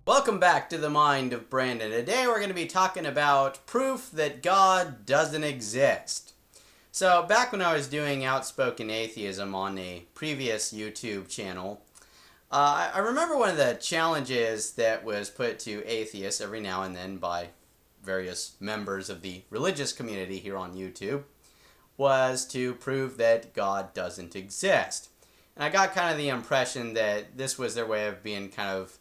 Welcome back to the Mind of Brandon. Today we're going to be talking about proof that God doesn't exist. So back when I was doing Outspoken Atheism on a previous YouTube channel, I remember one of the challenges that was put to atheists every now and then by various members of the religious community here on YouTube was to prove that God doesn't exist. And I got kind of the impression that this was their way of being kind of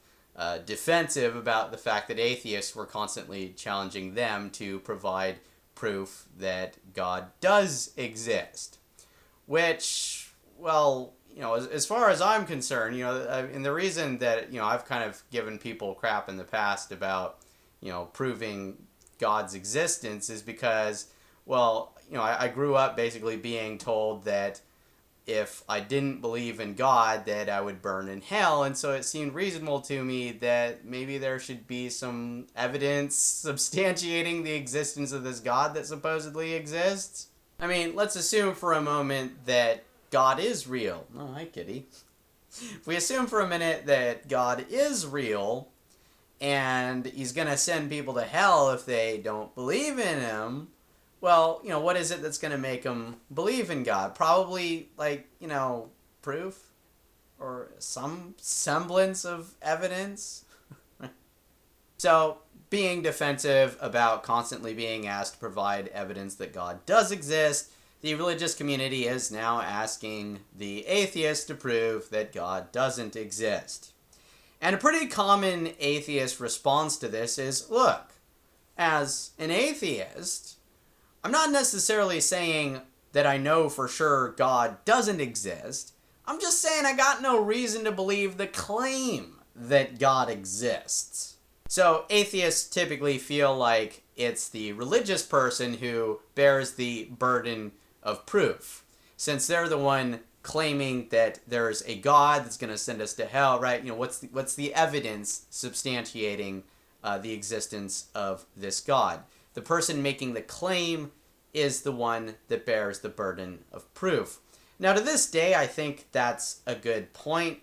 defensive about the fact that atheists were constantly challenging them to provide proof that God does exist. Which, well, as far as I'm concerned, and the reason that, I've kind of given people crap in the past about, proving God's existence is because, well, I grew up basically being told that if I didn't believe in God, that I would burn in hell. And so it seemed reasonable to me that maybe there should be some evidence substantiating the existence of this God that supposedly exists. I mean, let's assume for a moment that God is real. Oh, hi, kitty. If we assume for a minute that God is real, and he's going to send people to hell if they don't believe in him, well, what is it that's going to make them believe in God? Probably, proof or some semblance of evidence. So, being defensive about constantly being asked to provide evidence that God does exist, the religious community is now asking the atheists to prove that God doesn't exist. And a pretty common atheist response to this is, look, as an atheist, I'm not necessarily saying that I know for sure God doesn't exist. I'm just saying I got no reason to believe the claim that God exists. So atheists typically feel like it's the religious person who bears the burden of proof, since they're the one claiming that there's a God that's going to send us to hell, right? What's the evidence substantiating the existence of this God? The person making the claim is the one that bears the burden of proof. Now, to this day, I think that's a good point.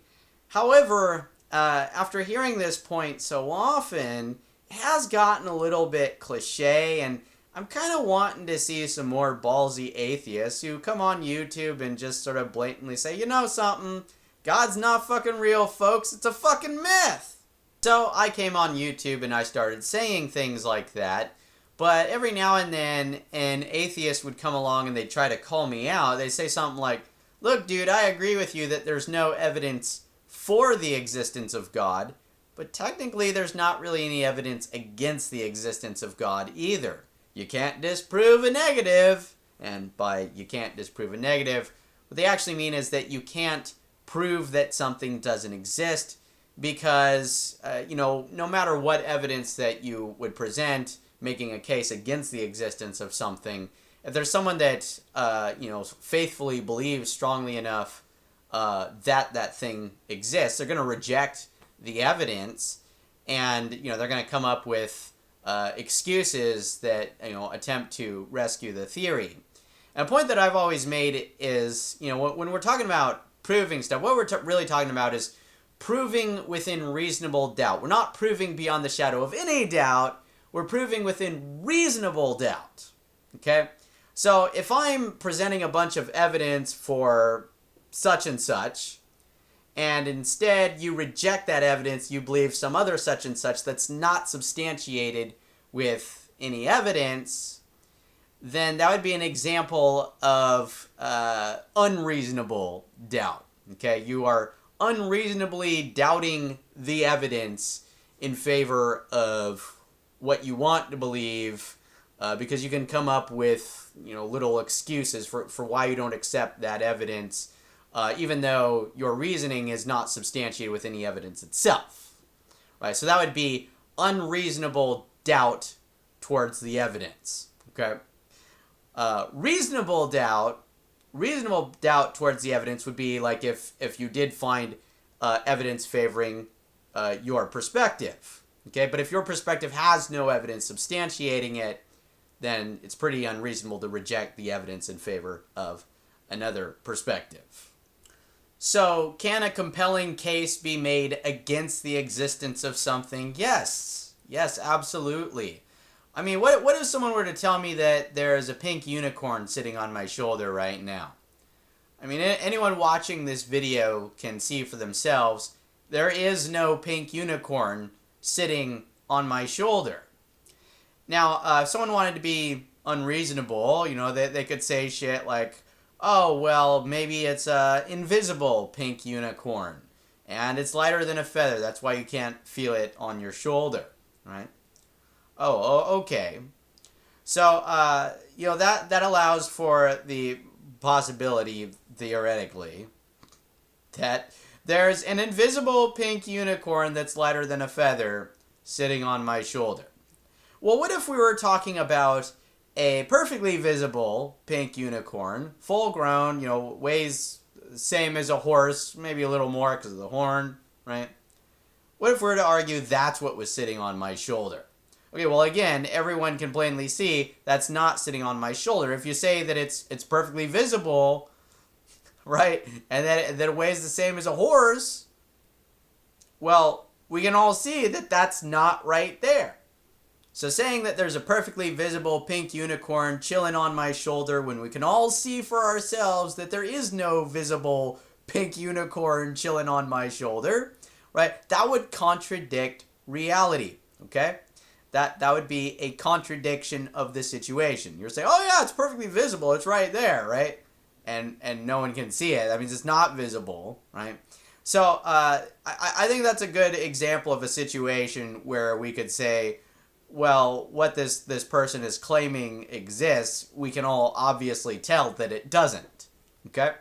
However, after hearing this point so often, it has gotten a little bit cliche, and I'm kind of wanting to see some more ballsy atheists who come on YouTube and just sort of blatantly say, you know something, God's not fucking real, folks, it's a fucking myth. So I came on YouTube and I started saying things like that. But every now and then, an atheist would come along and they'd try to call me out. They'd say something like, look, dude, I agree with you that there's no evidence for the existence of God, but technically there's not really any evidence against the existence of God either. You can't disprove a negative. And by you can't disprove a negative, what they actually mean is that you can't prove that something doesn't exist because, no matter what evidence that you would present, making a case against the existence of something, if there's someone that, faithfully believes strongly enough that thing exists, they're going to reject the evidence and, they're going to come up with excuses that, attempt to rescue the theory. And a point that I've always made is, when we're talking about proving stuff, what we're really talking about is proving within reasonable doubt. We're not proving beyond the shadow of any doubt. We're proving within reasonable doubt, okay? So if I'm presenting a bunch of evidence for such and such, and instead you reject that evidence, you believe some other such and such that's not substantiated with any evidence, then that would be an example of unreasonable doubt, okay? You are unreasonably doubting the evidence in favor of what you want to believe, because you can come up with, little excuses for why you don't accept that evidence, even though your reasoning is not substantiated with any evidence itself, right? So that would be unreasonable doubt towards the evidence, okay? Reasonable doubt towards the evidence would be like if you did find evidence favoring your perspective. Okay, but if your perspective has no evidence substantiating it, then it's pretty unreasonable to reject the evidence in favor of another perspective. So, can a compelling case be made against the existence of something? Yes. Yes, absolutely. I mean, what if someone were to tell me that there is a pink unicorn sitting on my shoulder right now? I mean, anyone watching this video can see for themselves, there is no pink unicorn sitting on my shoulder. Now, if someone wanted to be unreasonable, they could say shit like, oh, well, maybe it's a invisible pink unicorn, and it's lighter than a feather. That's why you can't feel it on your shoulder, right? Okay. So, that allows for the possibility, theoretically, that there's an invisible pink unicorn that's lighter than a feather sitting on my shoulder. Well, what if we were talking about a perfectly visible pink unicorn, full grown, weighs the same as a horse, maybe a little more because of the horn, right? What if we were to argue that's what was sitting on my shoulder? Okay, well, again, everyone can plainly see that's not sitting on my shoulder. If you say that it's perfectly visible, right, and that it weighs the same as a horse, well, we can all see that that's not right there. So saying that there's a perfectly visible pink unicorn chilling on my shoulder when we can all see for ourselves that there is no visible pink unicorn chilling on my shoulder, right, that would contradict reality, okay? That would be a contradiction of the situation. You're saying, oh yeah, it's perfectly visible, it's right there, right? And no one can see it. That means it's not visible, right? So I think that's a good example of a situation where we could say, well, what this person is claiming exists, we can all obviously tell that it doesn't, okay?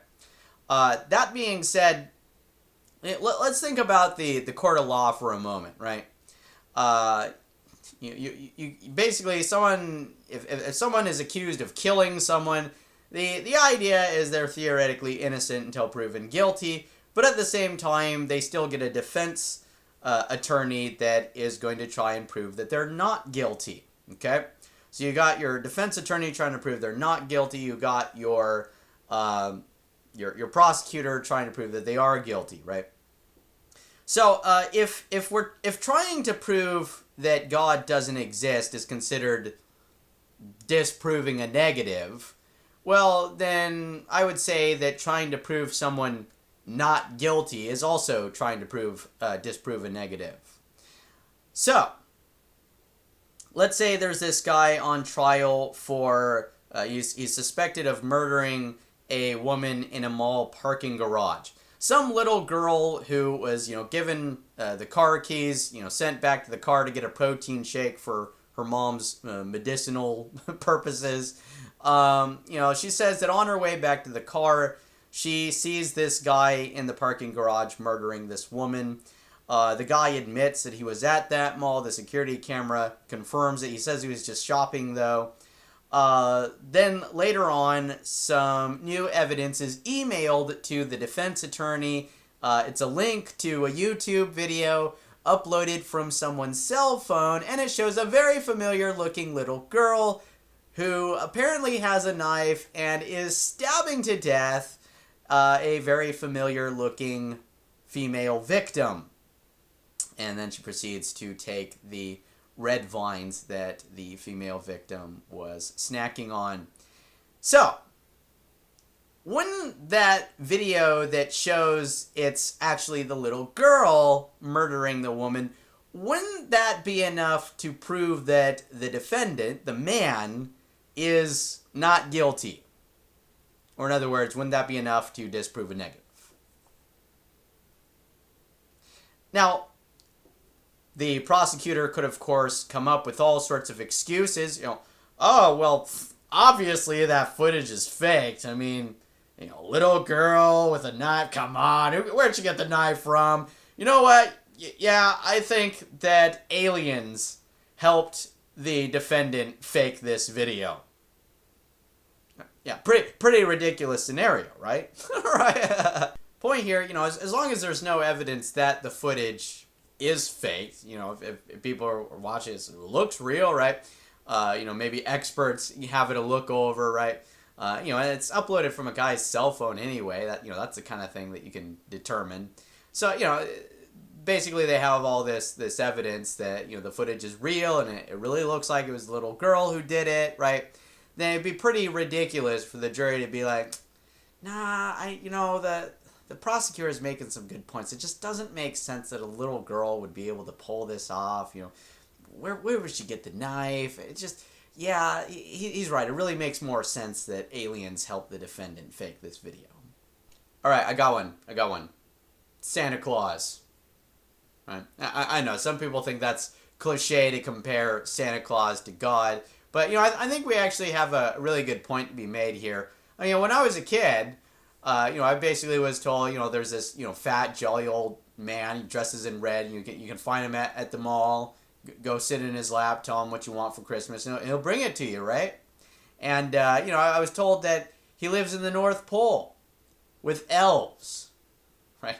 That being said, let's think about the court of law for a moment, right? You basically, someone, if someone is accused of killing someone, the idea is they're theoretically innocent until proven guilty, but at the same time they still get a defense attorney that is going to try and prove that they're not guilty, okay? So you got your defense attorney trying to prove they're not guilty, you got your prosecutor trying to prove that they are guilty, right? So if trying to prove that God doesn't exist is considered disproving a negative, well, then I would say that trying to prove someone not guilty is also trying to disprove a negative. So, let's say there's this guy on trial for, he's suspected of murdering a woman in a mall parking garage. Some little girl who was, given the car keys, sent back to the car to get a protein shake for her mom's medicinal purposes. She says that on her way back to the car, she sees this guy in the parking garage murdering this woman. The guy admits that he was at that mall. The security camera confirms it. He says he was just shopping, though. Then later on, some new evidence is emailed to the defense attorney. It's a link to a YouTube video uploaded from someone's cell phone, and it shows a very familiar looking little girl who apparently has a knife and is stabbing to death a very familiar looking female victim. And then she proceeds to take the red vines that the female victim was snacking on. So, wouldn't that video that shows it's actually the little girl murdering the woman, wouldn't that be enough to prove that the defendant, the man, is not guilty? Or in other words, wouldn't that be enough to disprove a negative? Now, the prosecutor could, of course, come up with all sorts of excuses. Oh, well, obviously that footage is faked. I mean, little girl with a knife, come on, where'd you get the knife from? You know what? Yeah, I think that aliens helped the defendant fake this video. Yeah, pretty ridiculous scenario, right? Right. Point here, as long as there's no evidence that the footage is faked, if people are watching it looks real, right? Maybe experts have it a look over, right? And it's uploaded from a guy's cell phone anyway. That's the kind of thing that you can determine. So, basically they have all this evidence that, the footage is real and it really looks like it was the little girl who did it, right? Then it'd be pretty ridiculous for the jury to be like, nah, the prosecutor is making some good points. It just doesn't make sense that a little girl would be able to pull this off. Where would she get the knife? It just, yeah, he's right. It really makes more sense that aliens helped the defendant fake this video. All right, I got one. Santa Claus. Right? I know some people think that's cliche to compare Santa Claus to God, but I think we actually have a really good point to be made here. When I was a kid, I basically was told, there's this, fat, jolly old man. He dresses in red, and you can find him at the mall. Go sit in his lap, tell him what you want for Christmas, and he'll bring it to you, right? And I was told that he lives in the North Pole with elves, right?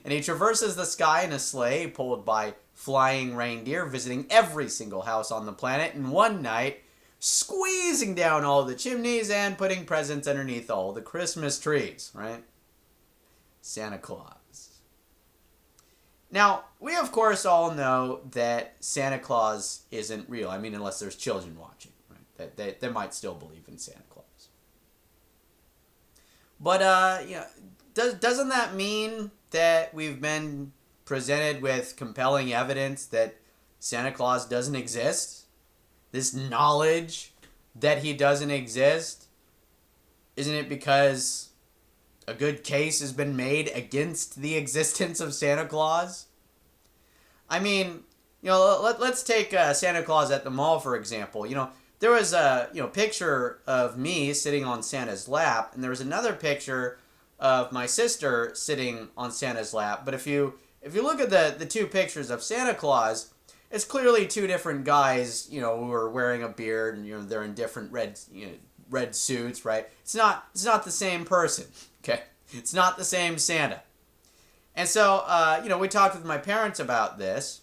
And he traverses the sky in a sleigh pulled by flying reindeer, visiting every single house on the planet, and one night squeezing down all the chimneys and putting presents underneath all the Christmas trees, right? Santa Claus. Now, we of course all know that Santa Claus isn't real. Unless there's children watching, right? They might still believe in Santa Claus. But, doesn't that mean that we've been presented with compelling evidence that Santa Claus doesn't exist? This knowledge that he doesn't exist? Isn't it because a good case has been made against the existence of Santa Claus? Let's take Santa Claus at the mall, for example. There was a picture of me sitting on Santa's lap, and there was another picture of my sister sitting on Santa's lap. But if you look at the two pictures of Santa Claus, it's clearly two different guys, who are wearing a beard, and they're in different red suits, right? It's not the same person, okay? It's not the same Santa. And so, we talked with my parents about this.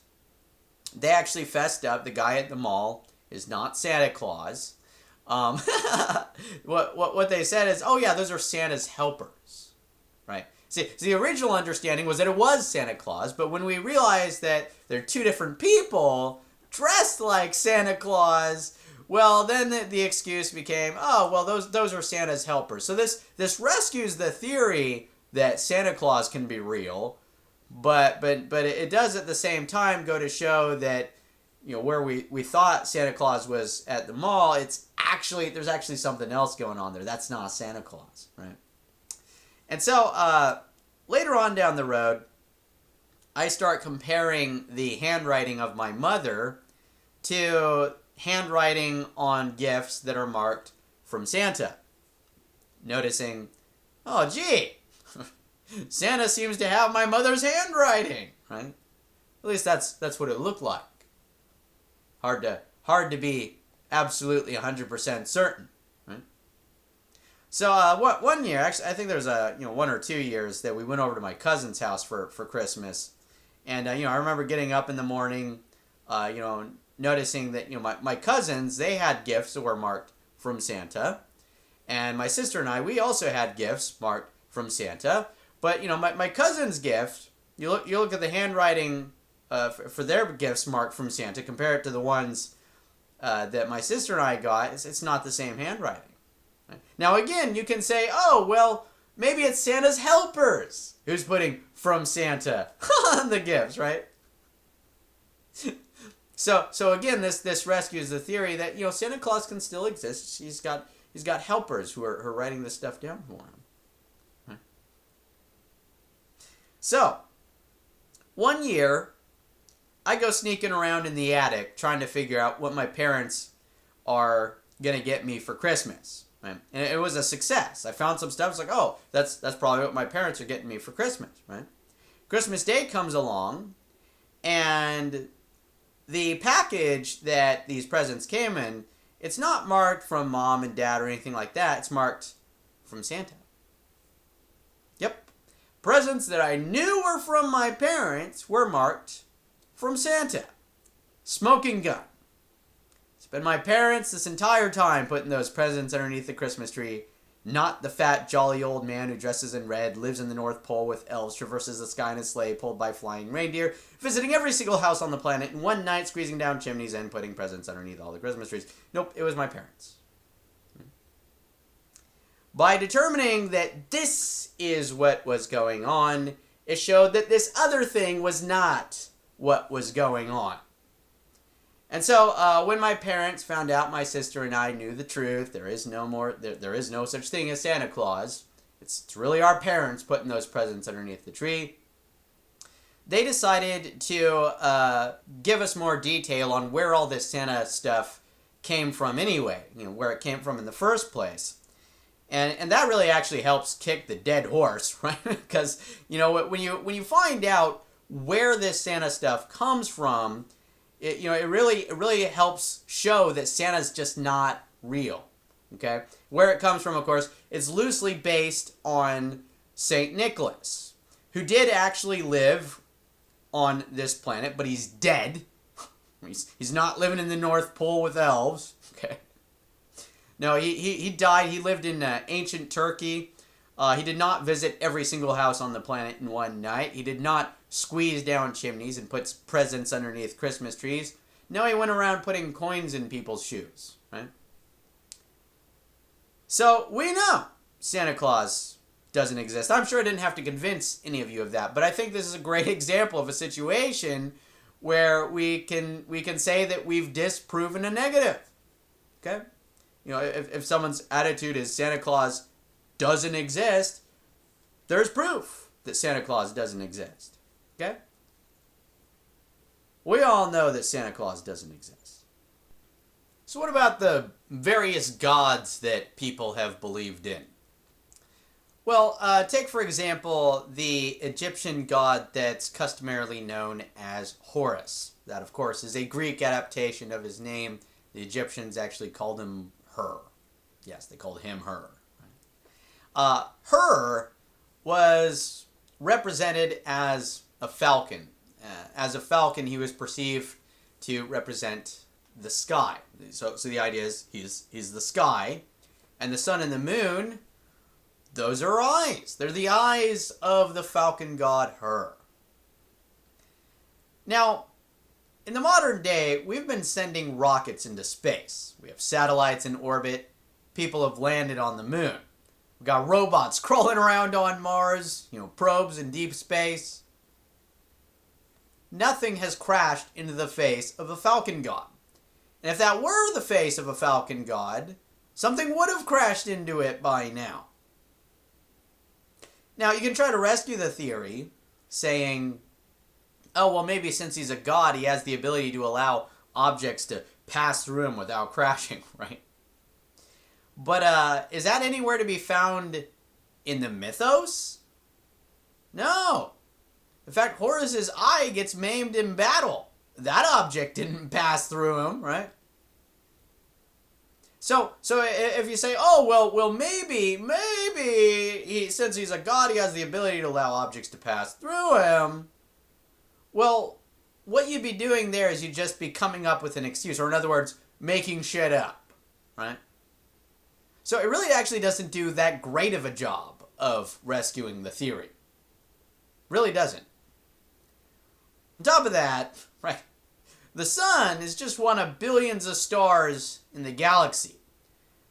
They actually fessed up the guy at the mall is not Santa Claus. What they said is, oh yeah, those are Santa's helpers, right? See, the original understanding was that it was Santa Claus, but when we realized that they're two different people dressed like Santa Claus, well, then the excuse became, oh, well, those are Santa's helpers. So this rescues the theory that Santa Claus can be real, but it does at the same time go to show that, where we thought Santa Claus was at the mall, there's actually something else going on there. That's not Santa Claus, right? And so later on down the road, I start comparing the handwriting of my mother to handwriting on gifts that are marked from Santa. Noticing, oh gee, Santa seems to have my mother's handwriting, right? At least that's what it looked like. Hard to be absolutely 100% certain, right? So one year, actually, I think there was 1 or 2 years that we went over to my cousin's house for Christmas, and I remember getting up in the morning, noticing that my cousins, they had gifts that were marked from Santa, and my sister and I, we also had gifts marked from Santa. But my cousin's gift, you look at the handwriting for their gifts marked from Santa, compare it to the ones that my sister and I got, it's not the same handwriting. Right? Now again, you can say, oh, well, maybe it's Santa's helpers who's putting from Santa on the gifts, right? So again, this rescues the theory that Santa Claus can still exist. He's got helpers who are writing this stuff down for him. Right? So one year, I go sneaking around in the attic trying to figure out what my parents are going to get me for Christmas. Right? And it was a success. I found some stuff. It's like, oh, that's probably what my parents are getting me for Christmas. Right? Christmas Day comes along, and the package that these presents came in, it's not marked from Mom and Dad or anything like that. It's marked from Santa. Yep. Presents that I knew were from my parents were marked from Santa. Smoking gun. It's been my parents this entire time putting those presents underneath the Christmas tree Not the fat, jolly old man who dresses in red, lives in the North Pole with elves, traverses the sky in a sleigh pulled by flying reindeer, visiting every single house on the planet in one night, squeezing down chimneys and putting presents underneath all the Christmas trees. Nope, it was my parents. By determining that this is what was going on, it showed that this other thing was not what was going on. And so when my parents found out my sister and I knew the truth, there is no such thing as Santa Claus. It's really our parents putting those presents underneath the tree. They decided to give us more detail on where all this Santa stuff came from anyway, where it came from in the first place. And that really actually helps kick the dead horse, right? Because, when you find out where this Santa stuff comes from, it really helps show that Santa's just not real, okay? Where it comes from, of course, is loosely based on Saint Nicholas, who did actually live on this planet, but he's dead. He's not living in the North Pole with elves, okay? No, he died. He lived in ancient Turkey. He did not visit every single house on the planet in one night. He did not squeeze down chimneys and put presents underneath Christmas trees. No, he went around putting coins in people's shoes, right? So we know Santa Claus doesn't exist. I'm sure I didn't have to convince any of you of that, but I think this is a great example of a situation where we can say that we've disproven a negative, okay? If someone's attitude is Santa Claus doesn't exist, there's proof that Santa Claus doesn't exist. Okay? We all know that Santa Claus doesn't exist. So what about the various gods that people have believed in? Well, take for example the Egyptian god that's customarily known as Horus. That, of course, is a Greek adaptation of his name. The Egyptians actually called him Her. Yes, they called him Her. Her was represented as a falcon. As a falcon, he was perceived to represent the sky. So the idea is he's the sky, and the sun and the moon, those are eyes. They're the eyes of the falcon god Her. Now, in the modern day, we've been sending rockets into space. We have satellites in orbit. People have landed on the moon. We've got robots crawling around on Mars, probes in deep space. Nothing has crashed into the face of a falcon god. And if that were the face of a falcon god, something would have crashed into it by now. Now, you can try to rescue the theory, saying, oh, well, maybe since he's a god, he has the ability to allow objects to pass through him without crashing, right? But is that anywhere to be found in the mythos? No. In fact, Horus's eye gets maimed in battle. That object didn't pass through him, right? So if you say, oh, well, maybe since he's a god, he has the ability to allow objects to pass through him. Well, what you'd be doing there is you'd just be coming up with an excuse, or in other words, making shit up, right? So it really actually doesn't do that great of a job of rescuing the theory. Really doesn't. On top of that, right, the sun is just one of billions of stars in the galaxy.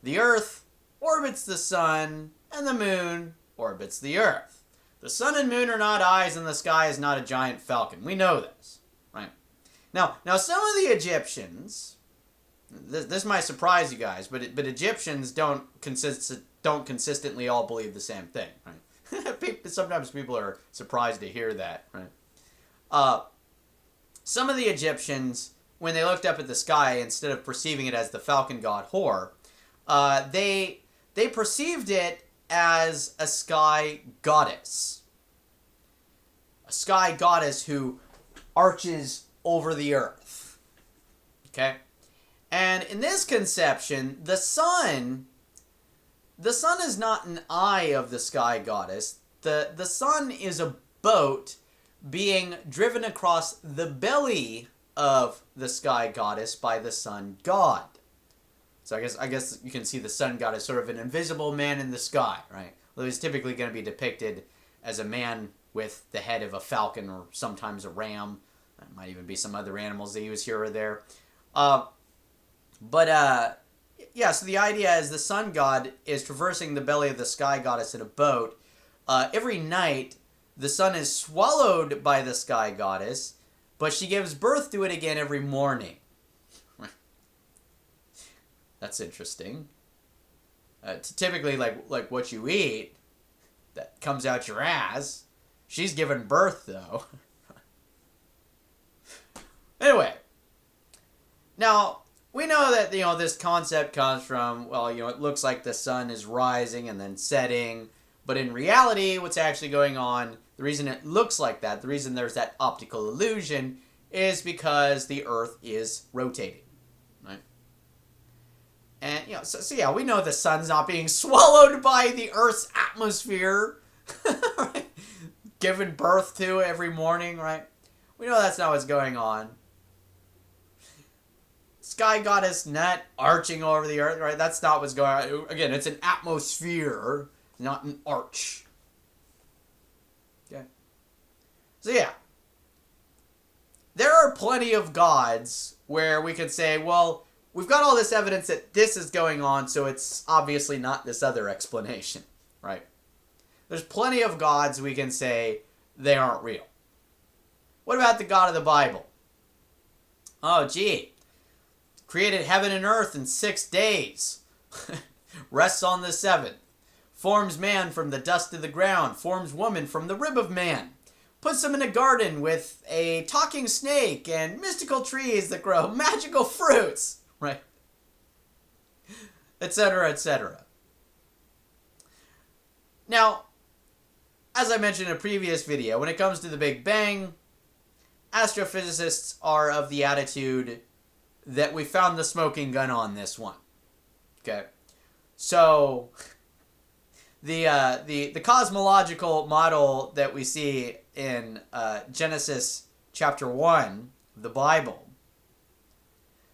The Earth orbits the sun, and the moon orbits the Earth. The sun and moon are not eyes, and the sky is not a giant falcon. We know this, right? Now some of the Egyptians, this might surprise you guys, but Egyptians don't consistently all believe the same thing, right? Sometimes people are surprised to hear that, right? Some of the Egyptians, when they looked up at the sky, instead of perceiving it as the falcon god Hor, they perceived it as a sky goddess. A sky goddess who arches over the earth. Okay? And in this conception, the sun is not an eye of the sky goddess. The sun is a boat being driven across the belly of the sky goddess by the sun god. So I guess you can see the sun god as sort of an invisible man in the sky, right? Well, he's typically going to be depicted as a man with the head of a falcon or sometimes a ram. There might even be some other animals they use here or there. Yeah, so the idea is the sun god is traversing the belly of the sky goddess in a boat. Every night, the sun is swallowed by the sky goddess, but she gives birth to it again every morning. That's interesting. Typically, like what you eat that comes out your ass. She's given birth, though. Anyway, now we know that this concept comes from, well, it looks like the sun is rising and then setting, but in reality, what's actually going on, the reason it looks like that, the reason there's that optical illusion, is because the Earth is rotating, right? And so yeah, we know the sun's not being swallowed by the Earth's atmosphere, right? Given birth to every morning, right? We know that's not what's going on. Sky goddess not arching over the Earth, right? That's not what's going on. Again, it's an atmosphere, not an arch. Okay. So yeah, there are plenty of gods where we could say, well, we've got all this evidence that this is going on, so it's obviously not this other explanation, right? There's plenty of gods we can say they aren't real. What about the God of the Bible? Oh, gee. Created heaven and earth in 6 days. Rests on the 7th. Forms man from the dust of the ground. Forms woman from the rib of man. Puts them in a garden with a talking snake and mystical trees that grow magical fruits. Right? Etc., etc. Now, as I mentioned in a previous video, when it comes to the Big Bang, astrophysicists are of the attitude that we found the smoking gun on this one. Okay? So, the cosmological model that we see in Genesis chapter 1, the Bible,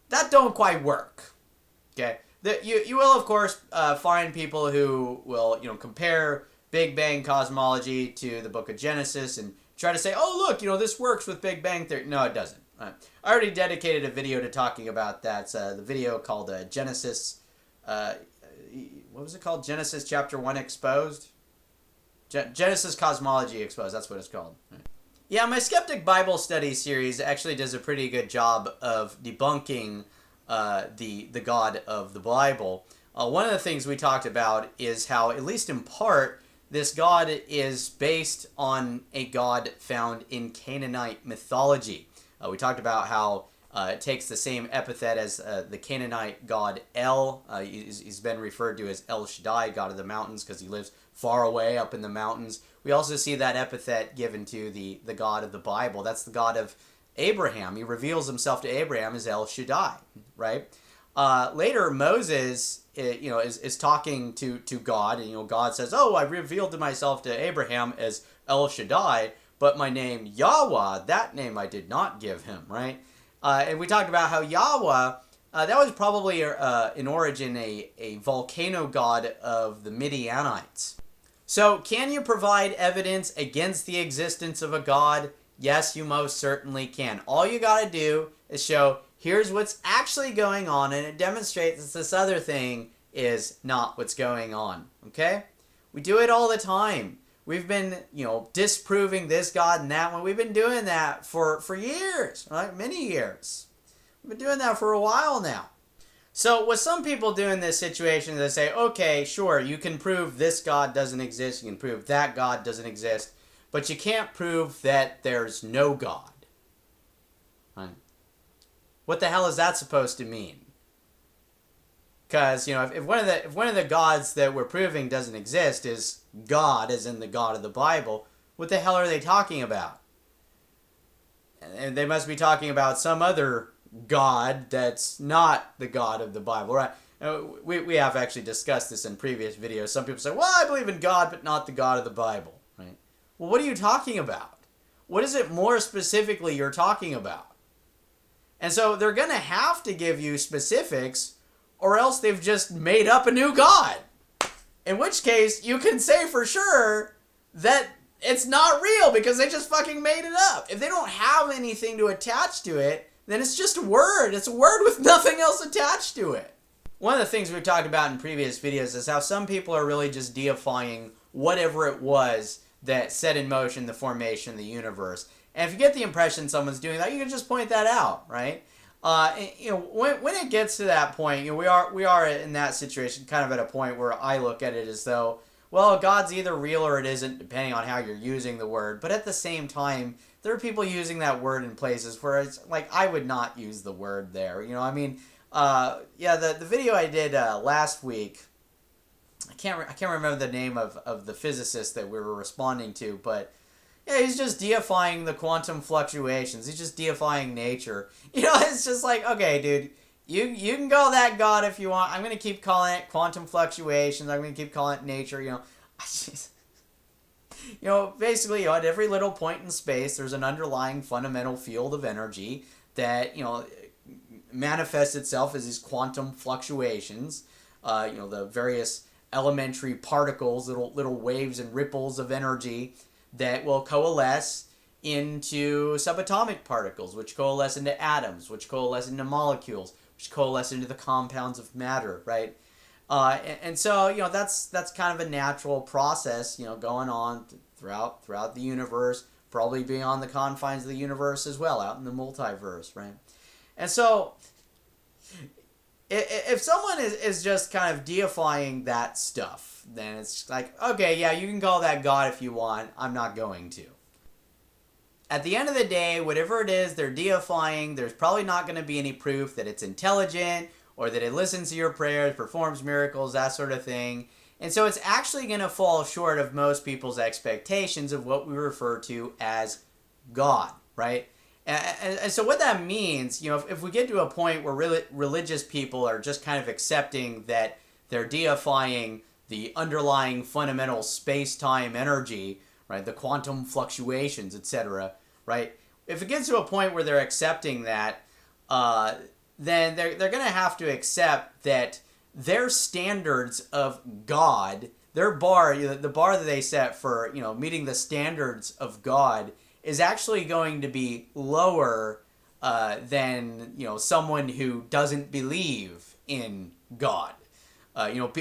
that don't quite work. Okay? You will, of course, find people who will, compare Big Bang cosmology to the book of Genesis and try to say, oh, look, this works with Big Bang theory. No, it doesn't. I already dedicated a video to talking about that. It's the video called Genesis, what was it called? Genesis chapter 1 Exposed? Genesis Cosmology Exposed, that's what it's called. Yeah, my Skeptic Bible Study series actually does a pretty good job of debunking the God of the Bible. One of the things we talked about is how, at least in part, this God is based on a God found in Canaanite mythology. We talked about how it takes the same epithet as the Canaanite god El. He's been referred to as El Shaddai, God of the mountains, because he lives far away up in the mountains. We also see that epithet given to the God of the Bible. That's the God of Abraham. He reveals himself to Abraham as El Shaddai, right? Later, Moses, is talking to God, and God says, "Oh, I revealed to myself to Abraham as El Shaddai, but my name Yahweh, that name I did not give him," right? And we talked about how Yahweh, that was probably in origin a volcano god of the Midianites. So, can you provide evidence against the existence of a god? Yes, you most certainly can. All you gotta do is show, here's what's actually going on, and it demonstrates that this other thing is not what's going on, okay? We do it all the time. We've been, disproving this God and that one. We've been doing that for years, right? Many years. We've been doing that for a while now. So what some people do in this situation is they say, okay, sure, you can prove this God doesn't exist. You can prove that God doesn't exist. But you can't prove that there's no God. Right? What the hell is that supposed to mean? Because, if one of the gods that we're proving doesn't exist is God, as in the God of the Bible, what the hell are they talking about? And they must be talking about some other God that's not the God of the Bible, right? We have actually discussed this in previous videos. Some people say, well, I believe in God, but not the God of the Bible, right? Well, what are you talking about? What is it more specifically you're talking about? And so they're going to have to give you specifics, or else they've just made up a new god. In which case, you can say for sure that it's not real because they just fucking made it up. If they don't have anything to attach to it, then it's just a word. It's a word with nothing else attached to it. One of the things we've talked about in previous videos is how some people are really just deifying whatever it was that set in motion the formation of the universe. And if you get the impression someone's doing that, you can just point that out, right? When it gets to that point, we are in that situation, kind of at a point where I look at it as though, well, God's either real or it isn't, depending on how you're using the word. But at the same time, there are people using that word in places where it's like, I would not use the word there. The video I did last week, I can't remember the name of the physicist that we were responding to, but yeah, he's just deifying the quantum fluctuations. He's just deifying nature. It's just like, okay, dude, you can call that God if you want. I'm going to keep calling it quantum fluctuations. I'm going to keep calling it nature, basically, at every little point in space, there's an underlying fundamental field of energy that, manifests itself as these quantum fluctuations. The various elementary particles, little waves and ripples of energy that will coalesce into subatomic particles, which coalesce into atoms, which coalesce into molecules, which coalesce into the compounds of matter, right? So that's kind of a natural process, going on throughout the universe, probably beyond the confines of the universe as well, out in the multiverse, right? And so if someone is just kind of deifying that stuff, then it's like, okay, yeah, you can call that God if you want. I'm not going to. At the end of the day, whatever it is they're deifying, there's probably not going to be any proof that it's intelligent or that it listens to your prayers, performs miracles, that sort of thing. And so it's actually going to fall short of most people's expectations of what we refer to as God, right? And so what that means, if we get to a point where religious people are just kind of accepting that they're deifying the underlying fundamental space-time energy, right, the quantum fluctuations, etc., right? If it gets to a point where they're accepting that, then they're going to have to accept that their standards of God, their bar, the bar that they set for, meeting the standards of God is actually going to be lower than, someone who doesn't believe in God.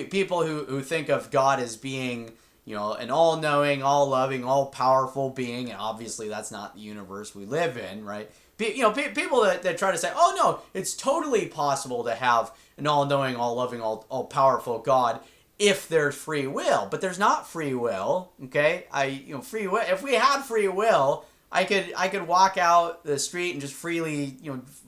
People who think of God as being, an all-knowing, all-loving, all-powerful being, and obviously that's not the universe we live in, right? People that try to say, oh no, it's totally possible to have an all-knowing, all-loving, all-powerful God if there's free will, but there's not free will, okay? Free will. If we had free will, I could walk out the street and just freely,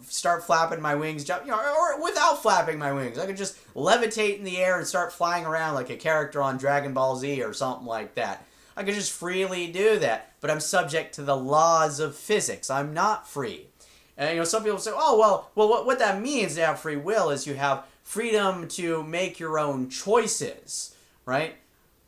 start flapping my wings, or without flapping my wings. I could just levitate in the air and start flying around like a character on Dragon Ball Z or something like that. I could just freely do that, but I'm subject to the laws of physics. I'm not free. And, some people say, oh, well, what that means to have free will is you have freedom to make your own choices, right?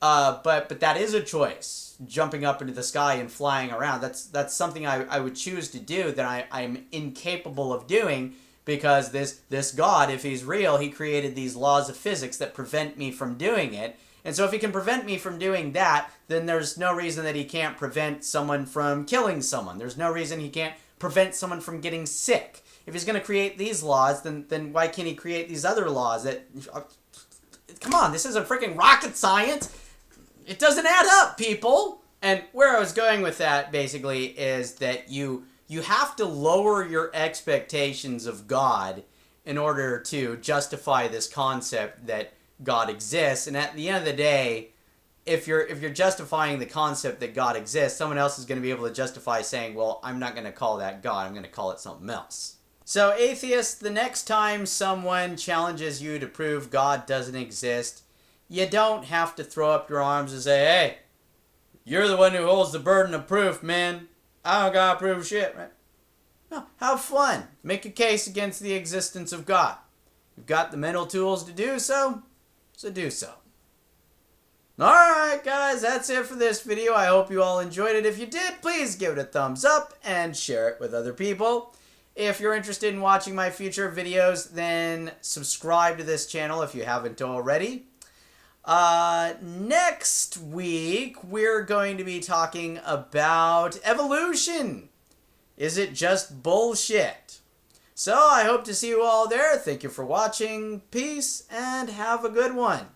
But that is a choice. Jumping up into the sky and flying around. That's something I would choose to do that I'm incapable of doing because this God, if he's real, he created these laws of physics that prevent me from doing it. And so if he can prevent me from doing that, then there's no reason that he can't prevent someone from killing someone. There's no reason he can't prevent someone from getting sick. If he's going to create these laws, then why can't he create these other laws that... Come on, this isn't freaking rocket science. It doesn't add up, people. And where I was going with that, basically, is that you have to lower your expectations of God in order to justify this concept that God exists. And at the end of the day, if you're justifying the concept that God exists, someone else is going to be able to justify saying, well, I'm not going to call that God. I'm going to call it something else. So, atheists, the next time someone challenges you to prove God doesn't exist, you don't have to throw up your arms and say, hey, you're the one who holds the burden of proof, man. I don't gotta prove shit, right? No, have fun. Make a case against the existence of God. You've got the mental tools to do so do so. Alright, guys, that's it for this video. I hope you all enjoyed it. If you did, please give it a thumbs up and share it with other people. If you're interested in watching my future videos, then subscribe to this channel if you haven't already. Next week, we're going to be talking about evolution. Is it just bullshit? So I hope to see you all there. Thank you for watching. Peace and have a good one.